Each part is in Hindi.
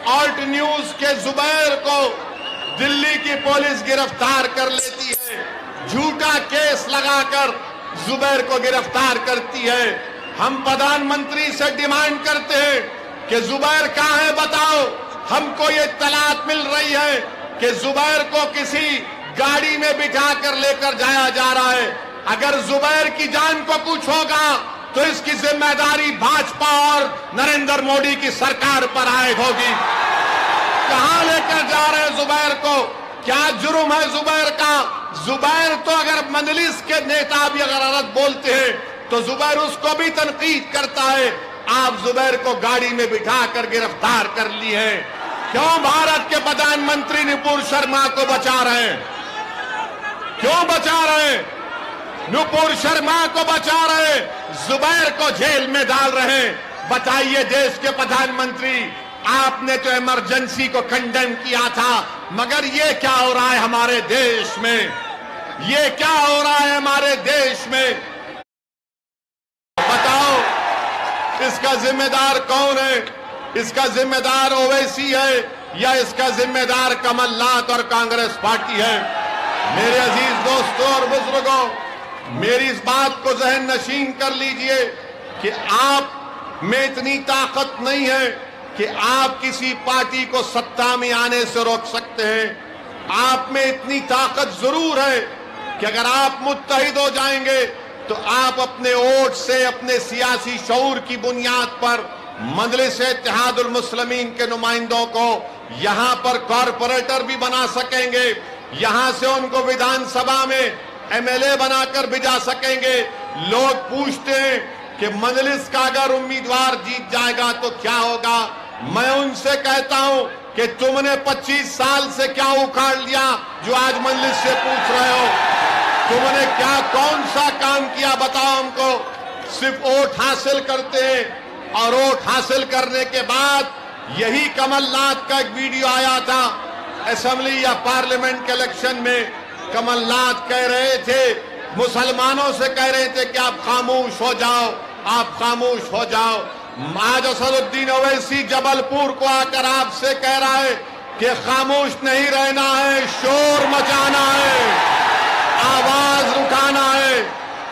ऑल्ट न्यूज के जुबैर को दिल्ली की पुलिस गिरफ्तार कर लेती है, झूठा केस लगाकर जुबैर को गिरफ्तार करती है। हम प्रधानमंत्री से डिमांड करते हैं कि जुबैर कहां है बताओ। हमको ये इत्तलात मिल रही है कि जुबैर को किसी गाड़ी में बिठा कर लेकर जाया जा रहा है। अगर जुबैर की जान को कुछ होगा तो इसकी जिम्मेदारी भाजपा और नरेंद्र मोदी की सरकार पर आयद होगी। कहां लेकर जा रहे हैं जुबैर को? क्या जुर्म है जुबैर का? जुबैर तो अगर मजलिस के नेता भी अगर गलत बोलते हैं तो जुबैर उसको भी तनकीद करता है। आप जुबैर को गाड़ी में बिठा कर गिरफ्तार कर ली है। क्यों भारत के प्रधानमंत्री नुपुर शर्मा को बचा रहे हैं? क्यों बचा रहे हैं? नुपुर शर्मा को बचा रहे, जुबैर को जेल में डाल रहे हैं। बताइए देश के प्रधानमंत्री, आपने तो इमरजेंसी को कंडेम किया था, मगर ये क्या हो रहा है हमारे देश में? ये क्या हो रहा है हमारे देश में? बताओ, इसका जिम्मेदार कौन है? इसका जिम्मेदार ओवैसी है या इसका जिम्मेदार कमलनाथ और कांग्रेस पार्टी है? मेरे अजीज दोस्तों और बुजुर्गों, मेरी इस बात को जहन नशीन कर लीजिए कि आप में इतनी ताकत नहीं है कि आप किसी पार्टी को सत्ता में आने से रोक सकते हैं। आप में इतनी ताकत जरूर है कि अगर आप मुत्तहिद हो जाएंगे तो आप अपने वोट से, अपने सियासी शऊर की बुनियाद पर मजलिस इत्तेहादुल मुस्लिमीन के नुमाइंदों को यहां पर कॉरपोरेटर भी बना सकेंगे, यहां से उनको विधानसभा में एमएलए बनाकर भिजा सकेंगे। लोग पूछते हैं कि मजलिस का अगर उम्मीदवार जीत जाएगा तो क्या होगा? मैं उनसे कहता हूं कि तुमने 25 साल से क्या उखाड़ लिया जो आज मजलिस से पूछ रहे हो? तुमने क्या कौन सा काम किया बताओ हमको? सिर्फ वोट हासिल करते हैं और वोट हासिल करने के बाद यही कमलनाथ का एक वीडियो आया था असेंबली या पार्लियामेंट के इलेक्शन में। कमलनाथ कह रहे थे, मुसलमानों से कह रहे थे कि आप खामोश हो जाओ, आप खामोश हो जाओ। आज असदुद्दीन ओवैसी जबलपुर को आकर आपसे कह रहा है कि खामोश नहीं रहना है, शोर मचाना है, आवाज उठाना है।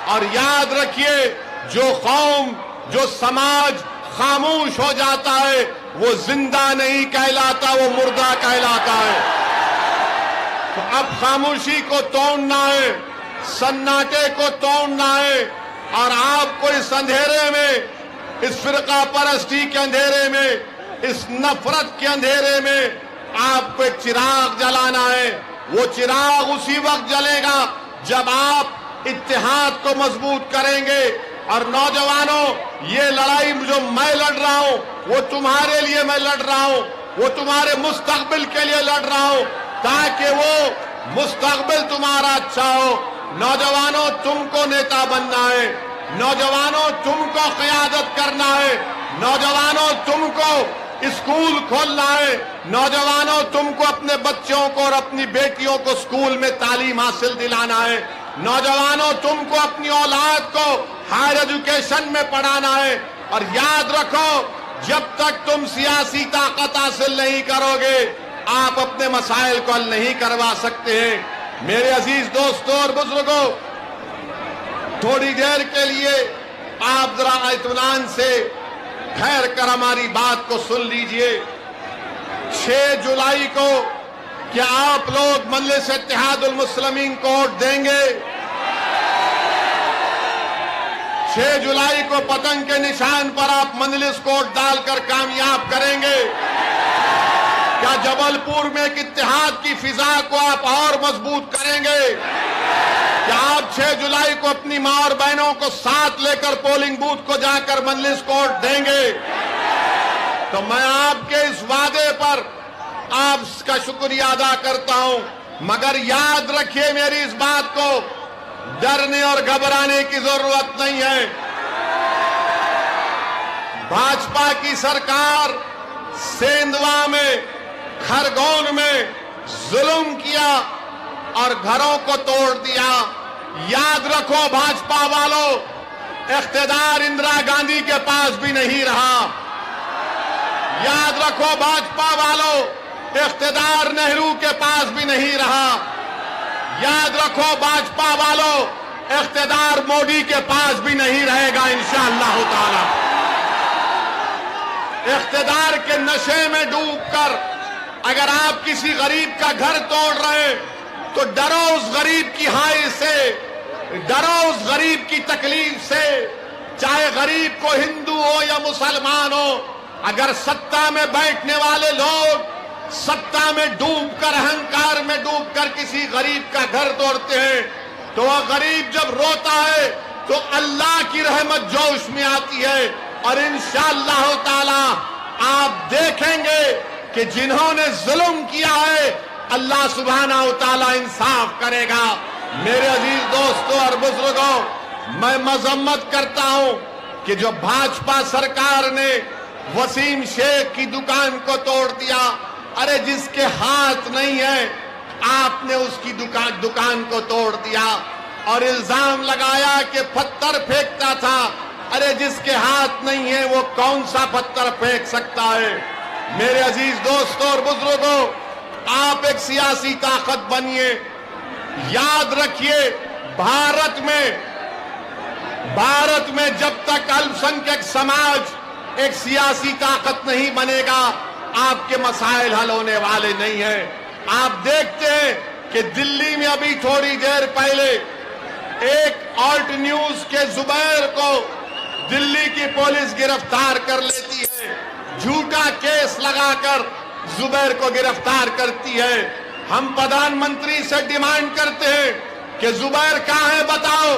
और याद रखिए, जो कौम, जो समाज खामोश हो जाता है वो जिंदा नहीं कहलाता, वो मुर्दा कहलाता है। तो अब खामोशी को तोड़ना है, सन्नाटे को तोड़ना है और आपको इस अंधेरे में, इस फिरका परस्ती के अंधेरे में, इस नफरत के अंधेरे में आपको एक चिराग जलाना है। वो चिराग उसी वक्त जलेगा जब आप इत्तेहाद को मजबूत करेंगे। और नौजवानों, ये लड़ाई जो मैं लड़ रहा हूं वो तुम्हारे लिए मैं लड़ रहा हूं, वो तुम्हारे मुस्तकबिल के लिए लड़ रहा हूं ताकि वो मुस्तकबिल तुम्हारा अच्छा हो। नौजवानों, तुमको नेता बनना है। नौजवानों, तुमको क़यादत करना है। नौजवानों, तुमको स्कूल खोलना है। नौजवानों, तुमको अपने बच्चों को और अपनी बेटियों को स्कूल में तालीम हासिल दिलाना है। नौजवानों, तुमको अपनी औलाद को हायर एजुकेशन में पढ़ाना है। और याद रखो, जब तक तुम सियासी ताकत हासिल नहीं करोगे आप अपने मसाइल को हल नहीं करवा सकते हैं। मेरे अजीज दोस्तों और बुजुर्गों, थोड़ी देर के लिए आप जरा इत्मीनान से ठहर कर हमारी बात को सुन लीजिए। 6 जुलाई को क्या आप लोग मजलिस इत्तेहादुल मुस्लिमीन को वोट देंगे? 6 जुलाई को पतंग के निशान पर आप मजलिस को वोट डालकर कामयाब करेंगे? क्या जबलपुर में एक इत्तेहाद की फिजा को आप और मजबूत करेंगे? क्या आप 6 जुलाई को अपनी मां और बहनों को साथ लेकर पोलिंग बूथ को जाकर मजलिस को वोट देंगे? तो मैं आपके इस वादे पर आपका शुक्रिया अदा करता हूं, मगर याद रखिए मेरी इस बात को, डरने और घबराने की जरूरत नहीं है। भाजपा की सरकार सेंधवा में, खरगोन में जुल्म किया और घरों को तोड़ दिया। याद रखो भाजपा वालों, इख्तियार इंदिरा गांधी के पास भी नहीं रहा। याद रखो भाजपा वालों, इख्तिदार नेहरू के पास भी नहीं रहा। याद रखो भाजपा वालों, इख्तिदार मोदी के पास भी नहीं रहेगा इंशाअल्लाह ताला। इख्तिदार के नशे में डूबकर अगर आप किसी गरीब का घर तोड़ रहे हैं तो डरो उस गरीब की हाय से, डरो उस गरीब की तकलीफ से, चाहे गरीब को हिंदू हो या मुसलमान हो। अगर सत्ता में बैठने वाले लोग सत्ता में डूबकर, अहंकार में डूबकर किसी गरीब का घर तोड़ते हैं तो वह गरीब जब रोता है तो अल्लाह की रहमत जोश में आती है और इंशाअल्लाह ताला आप देखेंगे कि जिन्होंने जुल्म किया है अल्लाह सुब्हानहू ताला इंसाफ करेगा। मेरे अजीज दोस्तों और बुजुर्गों, मैं मजम्मत करता हूं कि जो भाजपा सरकार ने वसीम शेख की दुकान को तोड़ दिया, अरे जिसके हाथ नहीं है आपने उसकी दुकान को तोड़ दिया और इल्जाम लगाया कि पत्थर फेंकता था। अरे जिसके हाथ नहीं है वो कौन सा पत्थर फेंक सकता है। मेरे अजीज दोस्तों और बुजुर्गों, आप एक सियासी ताकत बनिए। याद रखिए, भारत में जब तक अल्पसंख्यक समाज एक सियासी ताकत नहीं बनेगा आपके मसाइल हल होने वाले नहीं हैं। आप देखते हैं कि दिल्ली में अभी थोड़ी देर पहले एक ऑल्ट न्यूज के जुबैर को दिल्ली की पुलिस गिरफ्तार कर लेती है, झूठा केस लगाकर जुबैर को गिरफ्तार करती है। हम प्रधानमंत्री से डिमांड करते हैं कि जुबैर कहां है बताओ।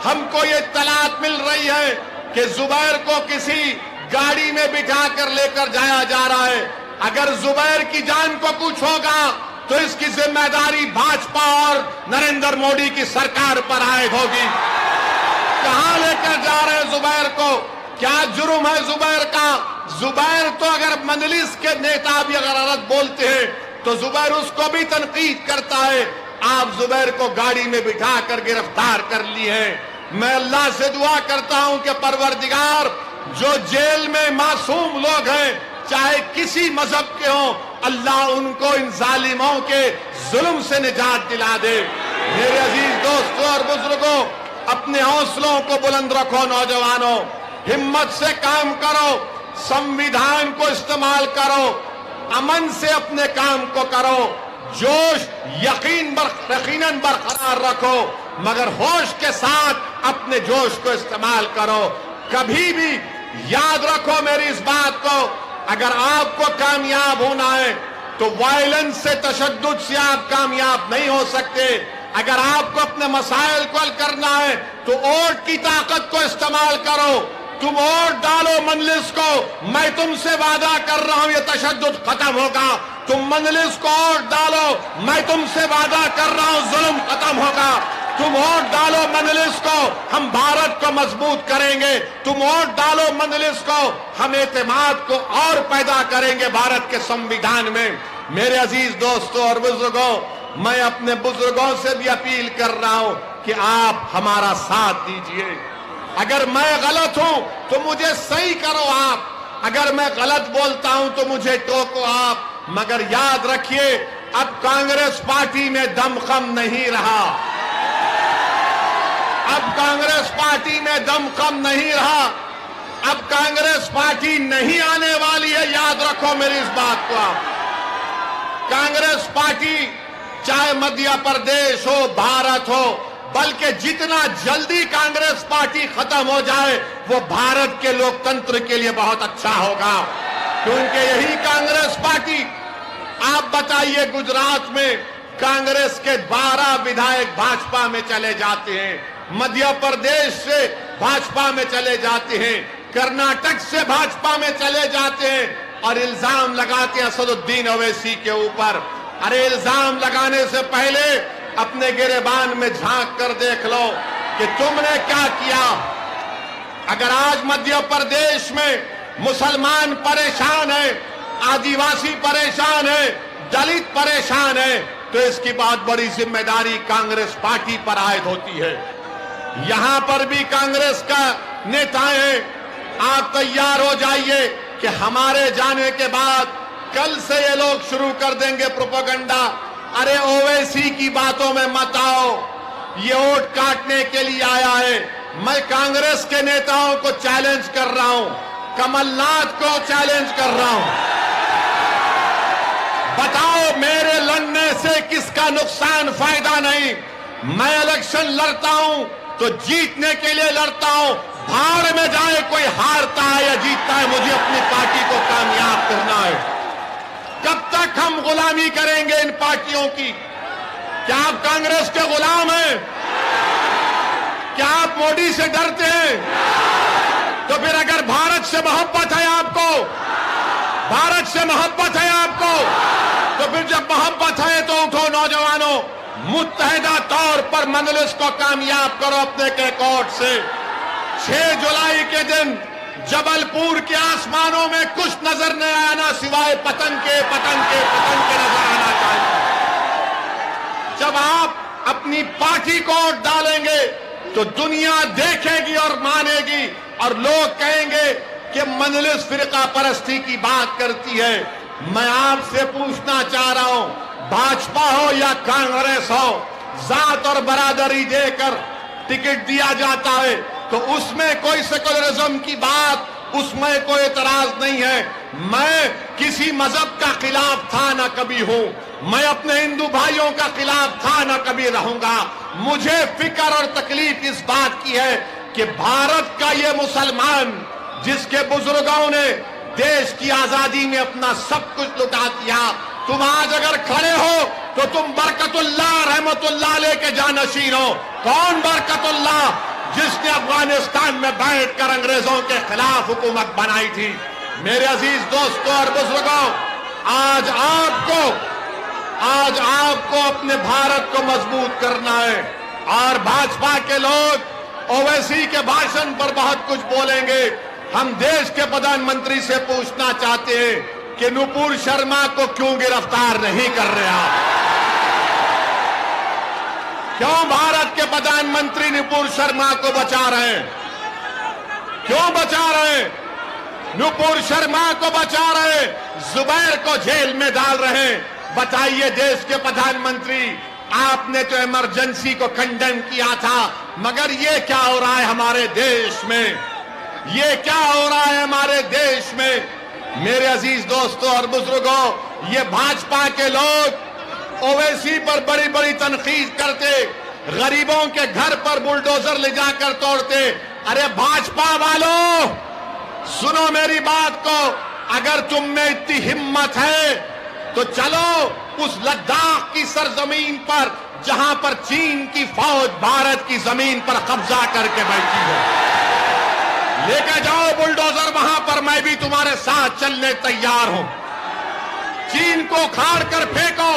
हमको ये तलाश मिल रही है कि जुबैर को किसी गाड़ी में बिठा कर लेकर जाया जा रहा है। अगर जुबैर की जान को कुछ होगा तो इसकी जिम्मेदारी भाजपा और नरेंद्र मोदी की सरकार पर आयद होगी। कहां लेकर जा रहे हैं जुबैर को? क्या जुर्म है जुबैर का? जुबैर तो अगर मजलिस के नेता भी अगर गलत बोलते हैं तो जुबैर उसको भी तनकीद करता है। आप जुबैर को गाड़ी में बिठा कर गिरफ्तार कर लिए हैं। मैं अल्लाह से दुआ करता हूं कि परवरदिगार, जो जेल में मासूम लोग हैं चाहे किसी मजहब के हों, अल्लाह उनको इन जालिमों के जुल्म से निजात दिला दे। मेरे अजीज दोस्तों और बुजुर्गों, अपने हौसलों को बुलंद रखो। नौजवानों, हिम्मत से काम करो, संविधान को इस्तेमाल करो, अमन से अपने काम को करो, जोश यकीनन बरकरार रखो, मगर होश के साथ अपने जोश को इस्तेमाल करो। कभी भी याद रखो मेरी इस बात को, अगर आपको कामयाब होना है तो वायलेंस से, तशद्दुद से आप कामयाब नहीं हो सकते। अगर आपको अपने मसाइल को हल करना है तो वोट की ताकत को इस्तेमाल करो। तुम वोट डालो मजलिस को, मैं तुमसे वादा कर रहा हूं ये तशद्दुद खत्म होगा। तुम मजलिस को वोट डालो, मैं तुमसे वादा कर रहा हूं जुल्म खत्म होगा। तुम वोट डालो मजलिस को, हम भारत को मजबूत करेंगे। तुम वोट डालो मजलिस को, हम एतमाद को और पैदा करेंगे भारत के संविधान में। मेरे अजीज दोस्तों और बुजुर्गों, मैं अपने बुजुर्गों से भी अपील कर रहा हूं कि आप हमारा साथ दीजिए। अगर मैं गलत हूं तो मुझे सही करो आप, अगर मैं गलत बोलता हूं तो मुझे टोको आप, मगर याद रखिए अब कांग्रेस पार्टी में दमखम नहीं रहा। अब कांग्रेस पार्टी में दमखम नहीं रहा। अब कांग्रेस पार्टी नहीं आने वाली है, याद रखो मेरी इस बात को आप। कांग्रेस पार्टी चाहे मध्य प्रदेश हो, भारत हो, बल्कि जितना जल्दी कांग्रेस पार्टी खत्म हो जाए वो भारत के लोकतंत्र के लिए बहुत अच्छा होगा, क्योंकि यही कांग्रेस पार्टी, आप बताइए गुजरात में कांग्रेस के 12 विधायक भाजपा में चले जाते हैं, मध्य प्रदेश से भाजपा में चले जाते हैं, कर्नाटक से भाजपा में चले जाते हैं और इल्जाम लगाते हैं असदुद्दीन ओवैसी के ऊपर। अरे इल्जाम लगाने से पहले अपने गिरेबान में झांक कर देख लो कि तुमने क्या किया। अगर आज मध्य प्रदेश में मुसलमान परेशान है, आदिवासी परेशान है, दलित परेशान है, तो इसकी बहुत बड़ी जिम्मेदारी कांग्रेस पार्टी पर आयद होती है। यहां पर भी कांग्रेस का नेता है, आप तैयार हो जाइए। कि हमारे जाने के बाद कल से ये लोग शुरू कर देंगे प्रोपेगेंडा। अरे ओवैसी की बातों में मत आओ, ये वोट काटने के लिए आया है। मैं कांग्रेस के नेताओं को चैलेंज कर रहा हूं, कमलनाथ को चैलेंज कर रहा हूं, बताओ मेरे लड़ने से किसका नुकसान, फायदा नहीं। मैं इलेक्शन लड़ता हूं तो जीतने के लिए लड़ता हूं। भाड़ में जाए कोई हारता है या जीतता है, मुझे अपनी पार्टी को कामयाब करना है। कब तक हम गुलामी करेंगे इन पार्टियों की? क्या आप कांग्रेस के गुलाम हैं? क्या आप मोदी से डरते हैं? तो फिर अगर भारत से मोहब्बत है आपको, भारत से मोहब्बत है आपको, तो फिर जब मोहब्बत है तो उठो नौजवानों, मुत्तहिदा तौर पर मजलिस को कामयाब करो अपने कैकॉर्ड से। 6 जुलाई के दिन जबलपुर के आसमानों में कुछ नजर नहीं आना सिवाय पतंग के नजर आना चाहिए। जब आप अपनी पार्टी को वोट डालेंगे तो दुनिया देखेगी और मानेगी, और लोग कहेंगे कि मजलिस फिरका परस्ती की बात करती है। मैं आपसे पूछना चाह रहा हूं, भाजपा हो या कांग्रेस हो, जात और बरादरी देकर टिकट दिया जाता है तो उसमें कोई सेकुलरिज्म की बात, उसमें कोई एतराज नहीं है। मैं किसी मजहब का खिलाफ था ना कभी हूं, मैं अपने हिंदू भाइयों का खिलाफ था ना कभी रहूंगा। मुझे फिक्र और तकलीफ इस बात की है कि भारत का ये मुसलमान जिसके बुजुर्गों ने देश की आजादी में अपना सब कुछ लुटा दिया, तुम आज अगर खड़े हो तो तुम बरकतुल्लाह रहमतुल्लाह लेके जानशीन हो। कौन बरकतुल्लाह? जिसने अफगानिस्तान में बैठकर अंग्रेजों के खिलाफ हुकूमत बनाई थी। मेरे अजीज दोस्तों और बुजुर्गों, आज आपको अपने भारत को मजबूत करना है। और भाजपा के लोग ओवैसी के भाषण पर बहुत कुछ बोलेंगे। हम देश के प्रधानमंत्री से पूछना चाहते हैं कि नुपुर शर्मा को क्यों गिरफ्तार नहीं कर रहे आप? क्यों भारत के प्रधानमंत्री नुपुर शर्मा को बचा रहे हैं? क्यों बचा रहे हैं? नुपुर शर्मा को बचा रहे, जुबैर को जेल में डाल रहे हैं। बताइए देश के प्रधानमंत्री, आपने तो इमरजेंसी को कंडेम किया था, मगर ये क्या हो रहा है हमारे देश में? ये क्या हो रहा है हमारे देश में? मेरे अजीज दोस्तों और बुजुर्गों, ये भाजपा के लोग ओवैसी पर बड़ी बड़ी तनकीद करते, गरीबों के घर पर बुलडोजर ले जाकर तोड़ते। अरे भाजपा वालों, सुनो मेरी बात को, अगर तुम में इतनी हिम्मत है तो चलो उस लद्दाख की सरजमीन पर जहां पर चीन की फौज भारत की जमीन पर कब्जा करके बैठी है, लेके जाओ बुलडोजर वहां पर, मैं भी तुम्हारे साथ चलने तैयार हूं। चीन को खाड़ कर फेंको,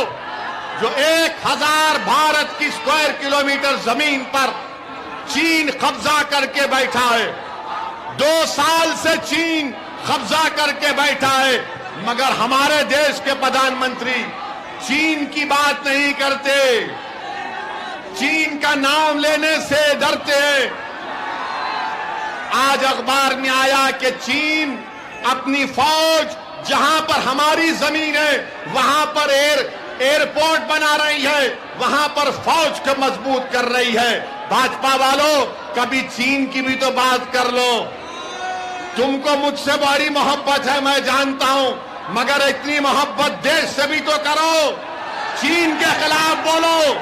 जो 1000 भारत की स्क्वायर किलोमीटर जमीन पर चीन कब्जा करके बैठा है। 2 साल से चीन कब्जा करके बैठा है, मगर हमारे देश के प्रधानमंत्री चीन की बात नहीं करते, चीन का नाम लेने से डरते हैं। आज अखबार में आया कि चीन अपनी फौज जहां पर हमारी जमीन है वहां पर एयरपोर्ट बना रही है, वहां पर फौज को मजबूत कर रही है। भाजपा वालों, कभी चीन की भी तो बात कर लो। तुमको मुझसे बड़ी मोहब्बत है, मैं जानता हूं, मगर इतनी मोहब्बत देश से भी तो करो। चीन के खिलाफ बोलो,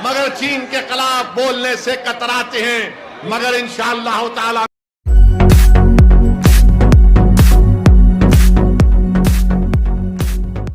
मगर चीन के खिलाफ बोलने से कतराते हैं, मगर इंशाअल्लाह ताला